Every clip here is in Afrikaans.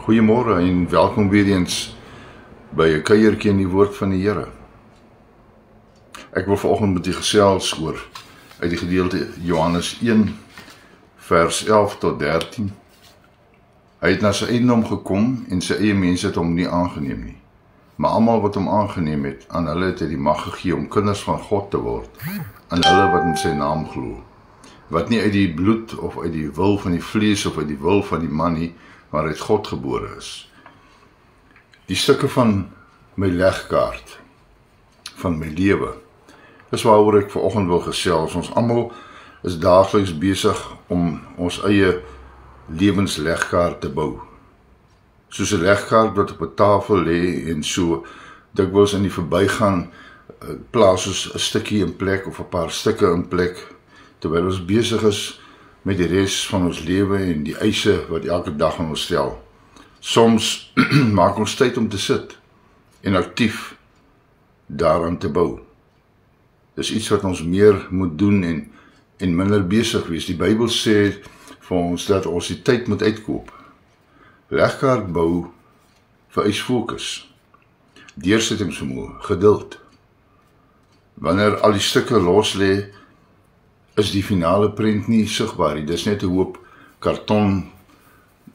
Goeiemôre en welkom weer eens by 'n kuiertjie in die woord van die Here. Ek wil vanoggend met u gesels oor uit die gedeelte Johannes 1 vers 11 tot 13. Hy het na sy eiendom gekom en sy eie mense het hom nie aangeneem nie. Maar almal wat hom aangeneem het, aan hulle het hy die mag gegee om kinders van God te word, aan hulle wat in sy naam glo, wat nie uit die bloed of uit die wil van die vlees of uit die wil van die man nie, maar uit God gebore is. Die stukke van my legkaart, van my lewe, dis waaroor ek vanoggend wil gesels. Ons almal is daagliks besig om ons eie lewenslegkaart te bou. Soos 'n legkaart wat op 'n tafel lê en so dikwels in die verbygaan plaas ons 'n stukkie in plek of 'n paar stukke in plek, terwyl ons besig is met die res van ons lewe en die eise wat elke dag aan ons stel. Soms maak ons tyd om te sit en aktief daaraan te bou. Dis iets wat ons meer moet doen en minder besig wees. Die Bybel sê vir ons dat ons die tyd moet uitkoop. Legkaart bou vereis fokus, deursettingsvermoë, geduld. Wanneer al die stukke los lê, is die finale prent nie sigbaar nie. Dis net 'n hoop karton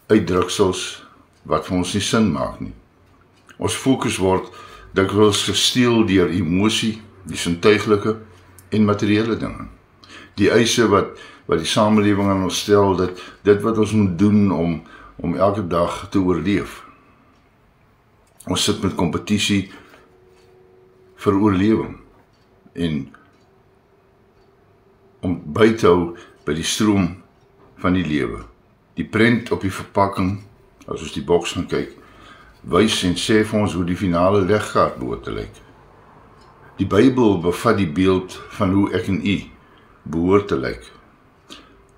uitdruksels wat vir ons nie sin maak nie. Ons fokus word dikwels gesteel deur emosie, die sintuiglike en materiële dinge. Die eise wat die samelewing aan ons stel, dit wat ons moet doen om elke dag te oorleef. Ons sit met kompetisie vir oorlewing en om by te hou by die stroom van die lewe. Die prent op die verpakking, as ons die boks gaan kyk, wys en sê vir ons hoe die finale legkaart behoort te lyk. Die Bybel bevat die beeld van hoe ek en u behoort te lyk.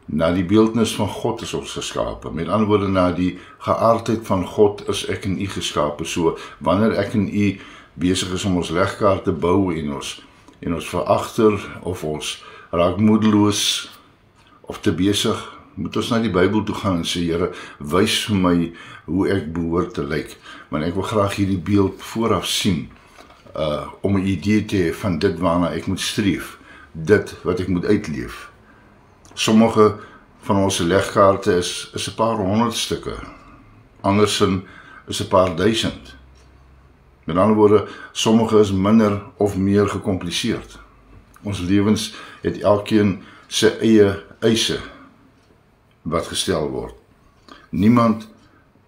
Na die beeldnis van God is ons geskape. Met ander woorde, na die geaardheid van God is ek en u geskape. So, wanneer ek en u besig is om ons legkaart te bou en ons veragter of ons raak moedeloos of te besig, moet ons na die Bybel toe gaan en sê, Here, wys vir my hoe ek behoort te lyk. Want ek wil graag hierdie beeld vooraf sien, om 'n idee te hê van dit waarna ek moet streef, dit wat ek moet uitleef. Sommige van ons legkaarte is 'n paar 100 stukke, andersin is 'n paar duisend. Met ander woorde, sommige is minder of meer gekompliseerd. Ons lewens het elkeen sy eie eise wat gestel word. Niemand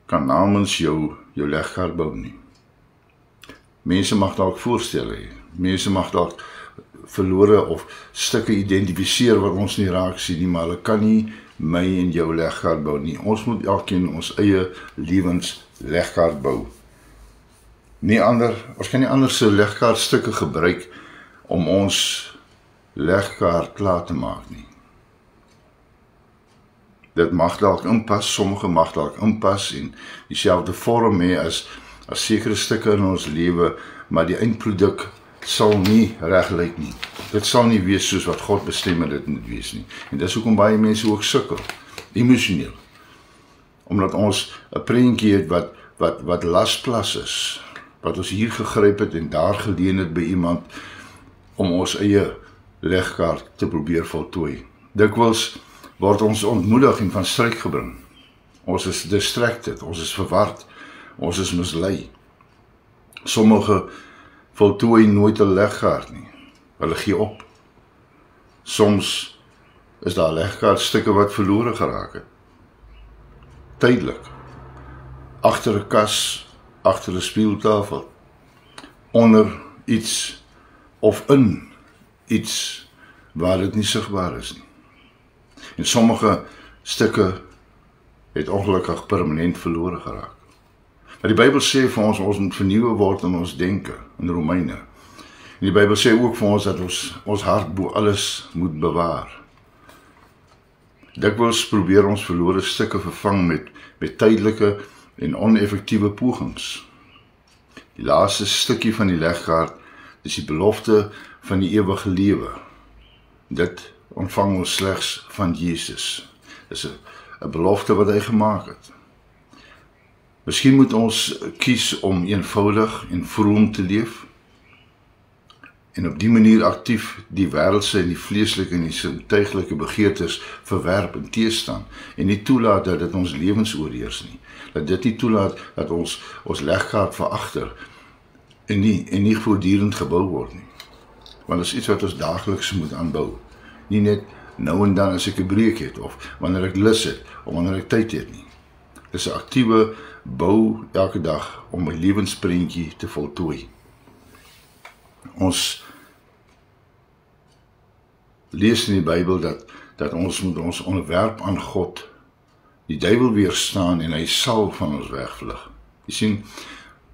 kan namens jou legkaart bou nie. Mense mag dalk voorstelle hê, mense mag dalk verlore of stukke identifiseer wat ons nie raak sien nie, maar hulle kan nie my en jou legkaart bou nie. Ons moet elkeen ons eie lewenslegkaart bou. Ons kan nie ander se legkaartstukke gebruik om ons legkaart klaar te maak nie. Dit mag dalk inpas, sommige mag dalk inpas en dieselfde vorm hê as sekere stukke in ons lewe, maar die eindproduk sal nie reg lyk nie. Dit sal nie wees soos wat God bestem het dit moet wees nie. En dis hoekom baie mense ook sukkel, emosioneel. Omdat ons 'n prentjie het wat lasplas is, wat ons hier gegryp het en daar geleen het by iemand om ons eie legkaart te probeer voltooi. Dikwels word ons ontmoedig en van stryk gebring. Ons is distracted, ons is verward, ons is mislei. Sommige voltooi nooit 'n legkaart nie. Hulle gee op. Soms is daar legkaartstukke wat verlore geraak het. Tydelik. Agter 'n kas, agter 'n speeltafel, onder iets of in iets waar dit nie sigbaar is nie. En sommige stukke het ongelukkig permanent verlore geraak. Maar die Bybel sê vir ons moet vernuwe word in ons denke, in Romeine. En die Bybel sê ook vir ons dat ons hart bo alles moet bewaar. Dikwels probeer ons verlore stukke vervang met tydelike en oneffektiewe pogings. Die laaste stukkie van die legkaart is die belofte van die ewige lewe. Dit ontvang ons slegs van Jesus. Dis 'n belofte wat hy gemaak het. Miskien moet ons kies om eenvoudig en vroom te leef en op die manier aktief die wêreldse en die vleeslike en die sintuiglike begeertes verwerp en teestaan en nie toelaat dat dit ons lewens oorheers nie. Dat dit nie toelaat dat ons legkaart veragter en nie voortdurend gebou word nie. Want dit is iets wat ons daagliks moet aanbou. Nie net nou en dan as ek 'n breek het of wanneer ek lus het of wanneer ek tyd het nie. Dis 'n aktiewe bou elke dag om my lewensprentjie te voltooi. Ons lees in die Bybel dat ons moet ons onderwerp aan God, die duiwel weerstaan en hy sal van ons wegvlug. Jy sien,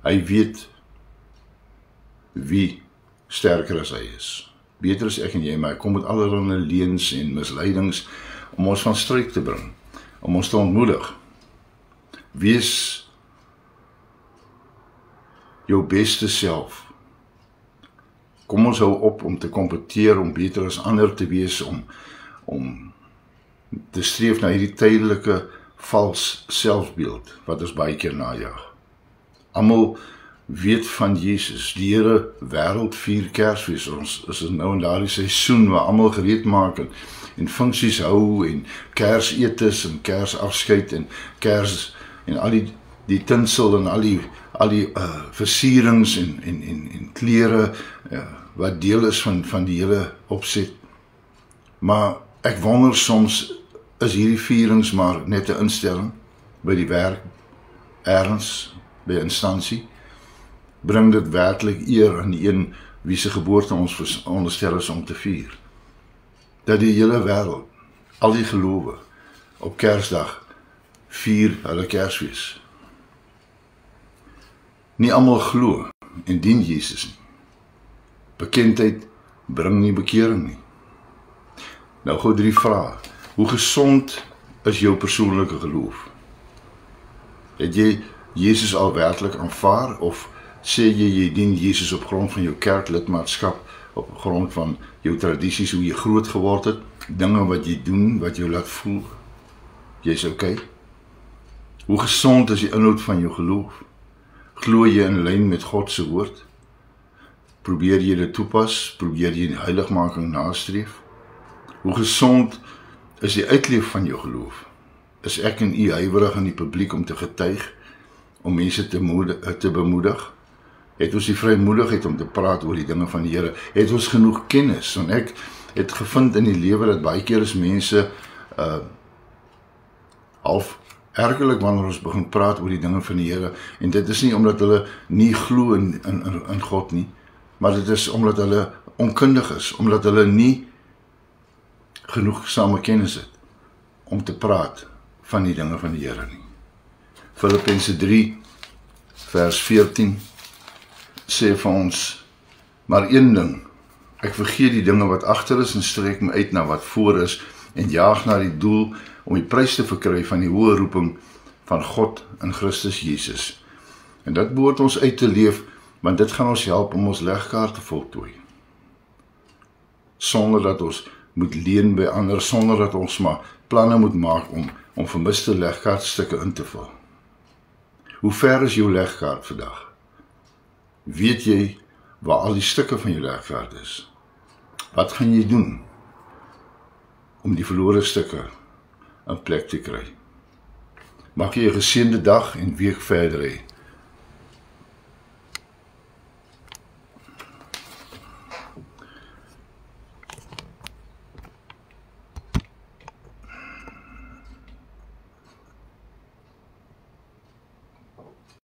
hy weet wie sterker as hy is. Beter as ek en jy, maar hy kom met allerlei leuns en misleidings om ons van struik te bring, om ons te ontmoedig. Wees jou beste self. Kom ons hou op om te kompeteer, om beter as ander te wees, om te streef na hierdie tydelike vals selfbeeld wat ons baie keer najag. Almal weet van Jesus, die Here wêreld vier Kersfees. Ons is nou in daardie seisoen waar almal gereed maak en funksies hou en Kersetes en Kersafskeid en Kers en al die tinsel en al die versierings en klere wat deel is van die hele opset. Maar ek wonder soms, is hierdie vierings maar net 'n instelling by die werk, ergens by 'n instansie? Bring dit werklik eer aan die een wie se geboorte ons veronderstel is om te vier? Dat die hele wêreld, al die gelowe, op Kersdag vier hulle Kersfees. Nie almal glo en dien Jesus nie. Bekendheid bring nie bekering nie. Nou gou 3 vrae. Hoe gesond is jou persoonlike geloof? Het jy Jesus al werklik aanvaar of sê jy dien Jesus op grond van jou kerklidmaatskap, op grond van jou tradisies, hoe jy groot geword het, dinge wat jy doen, wat jou laat voel jy's okay? Hoe gesond is die inhoud van jou geloof? Glo jy in lyn met God se woord? Probeer jy dit toepas? Probeer jy die heiligmaking nastreef? Hoe gesond is die uitleef van jou geloof? Is ek en u huiwerig in die publiek om te getuig, om mense te bemoedig? Het ons die vrymoedigheid om te praat oor die dinge van die Here? Het ons genoeg kennis? Want ek het gevind in die lewe dat baie keer is mense half ergerlik wanneer ons begin praat oor die dinge van die Here, en dit is nie omdat hulle nie glo in God nie, maar dit is omdat hulle onkundig is, omdat hulle nie genoegsame kennis het om te praat van die dinge van die Here nie. Filippense 3 vers 14 sê vir ons, maar een ding, ek vergeet die dinge wat agter is en strek my uit na wat voor is en jaag na die doel om die prys te verkry van die hoë roeping van God in Christus Jesus. En dit behoort ons uit te leef, want dit gaan ons help om ons legkaart te voltooi. Sonder dat ons moet leen by ander, sonder dat ons maar planne moet maak om vermiste legkaartstukke in te vul. Hoe ver is jou legkaart vandag? Weet jy waar al die stukke van jou legkaart is? Wat gaan jy doen om die verlore stukke in plek te kry? Mag jy 'n geseënde dag en week verder hê.